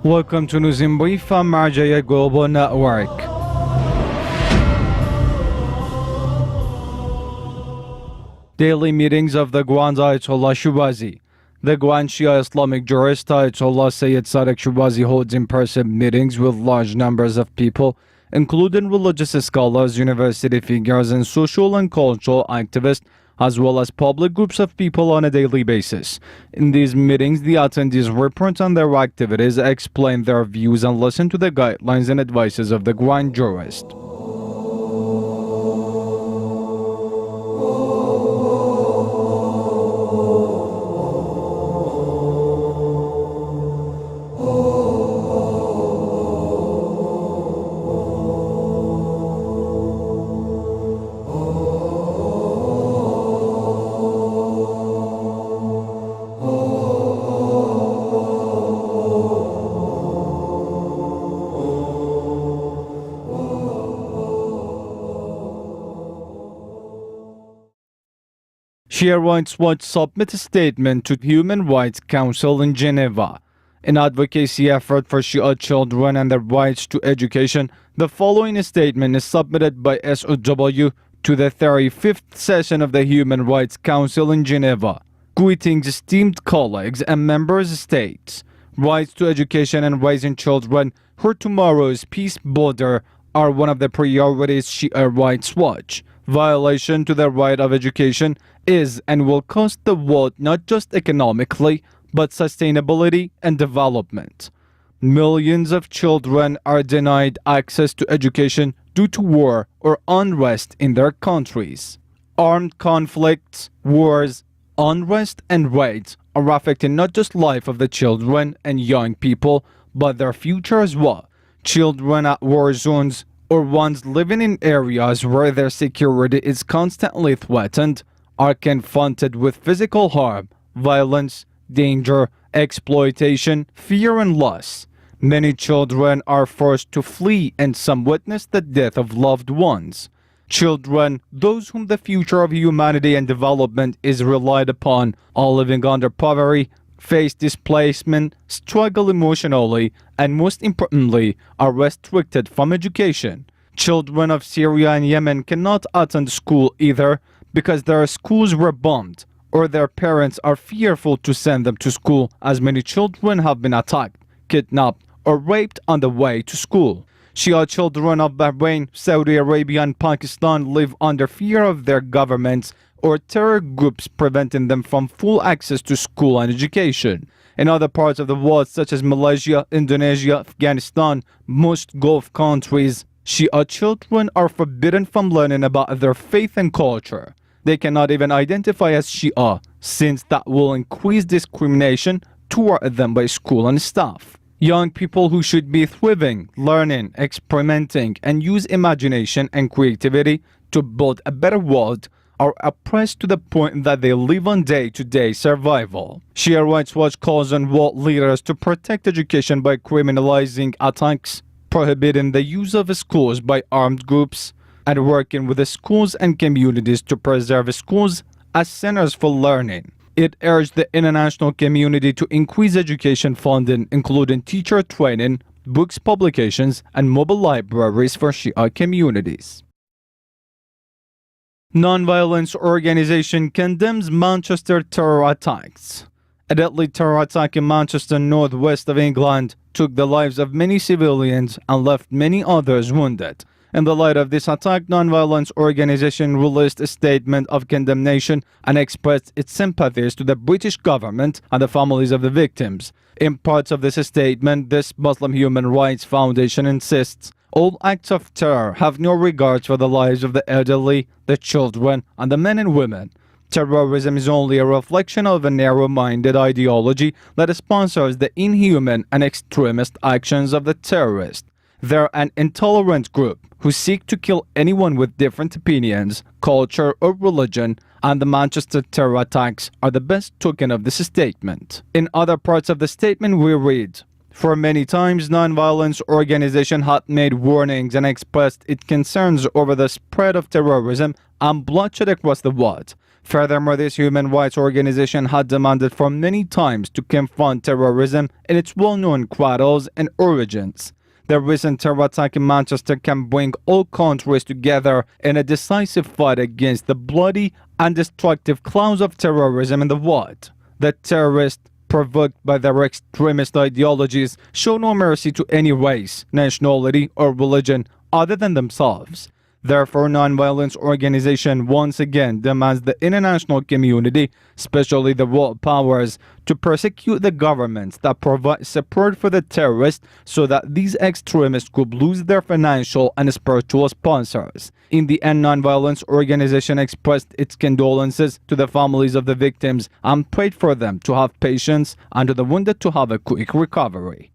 Welcome to News in Brief from Marjaya Global Network. Daily meetings of the Grand Ayatollah Shirazi. The Grand Shia Islamic jurist Ayatollah Sayyid Sadiq Shirazi holds in-person meetings with large numbers of people, including religious scholars, university figures, and social and cultural activists, as well as public groups of people on a daily basis. In these meetings, the attendees report on their activities, explain their views, and listen to the guidelines and advices of the Grand Jurist. Shia Rights Watch submit a statement to Human Rights Council in Geneva. An advocacy effort for Shia children and their rights to education, the following statement is submitted by SOW to the 35th session of the Human Rights Council in Geneva. Greetings, esteemed colleagues and members states. Rights to education and raising children who are tomorrow's peace builder are one of the priorities Shia Rights Watch. Violation to the right of education is and will cost the world not just economically, but sustainability and development. Millions of children are denied access to education due to war or unrest in their countries. Armed conflicts, wars, unrest, and raids are affecting not just life of the children and young people, but their future as well. Children at war zones or ones living in areas where their security is constantly threatened are confronted with physical harm, violence, danger, exploitation, fear, and loss. Many children are forced to flee and some witness the death of loved ones. Children, those whom the future of humanity and development is relied upon, are living under poverty, face displacement, struggle emotionally, and most importantly, are restricted from education. Children of Syria and Yemen cannot attend school either because their schools were bombed, or their parents are fearful to send them to school as many children have been attacked, kidnapped, or raped on the way to school. Shia children of Bahrain, Saudi Arabia, and Pakistan live under fear of their governments or terror groups preventing them from full access to school and education. In other parts of the world, such as Malaysia, Indonesia, Afghanistan, most Gulf countries, Shia children are forbidden from learning about their faith and culture. They cannot even identify as Shia, since that will increase discrimination toward them by school and staff. Young people who should be thriving, learning, experimenting, and use imagination and creativity to build a better world are oppressed to the point that they live on day-to-day survival. Shia Rights Watch calls on world leaders to protect education by criminalizing attacks, prohibiting the use of schools by armed groups, and working with the schools and communities to preserve schools as centers for learning. It urged the international community to increase education funding, including teacher training, books publications, and mobile libraries for Shia communities. Nonviolence organization condemns Manchester terror attacks. A deadly terror attack in Manchester, northwest of England, took the lives of many civilians and left many others wounded. In the light of this attack, Nonviolence organization released a statement of condemnation and expressed its sympathies to the British government and the families of the victims. In parts of this statement, this Muslim Human Rights Foundation insists all acts of terror have no regard for the lives of the elderly, the children, and the men and women. Terrorism is only a reflection of a narrow-minded ideology that sponsors the inhuman and extremist actions of the terrorists. They're an intolerant group who seek to kill anyone with different opinions, culture, or religion, and the Manchester terror attacks are the best token of this statement. In other parts of the statement we read, For many times, Nonviolence organization had made warnings and expressed its concerns over the spread of terrorism and bloodshed across the world. Furthermore, this human rights organization had demanded for many times to confront terrorism in its well-known quarrels and origins. The recent terror attack in Manchester can bring all countries together in a decisive fight against the bloody and destructive clouds of terrorism in the world. The terrorists, provoked by their extremist ideologies, show no mercy to any race, nationality, or religion other than themselves. Therefore, Nonviolence organization once again demands the international community, especially the world powers, to persecute the governments that provide support for the terrorists so that these extremists could lose their financial and spiritual sponsors. In the end, Nonviolence organization expressed its condolences to the families of the victims and prayed for them to have patience and to the wounded to have a quick recovery.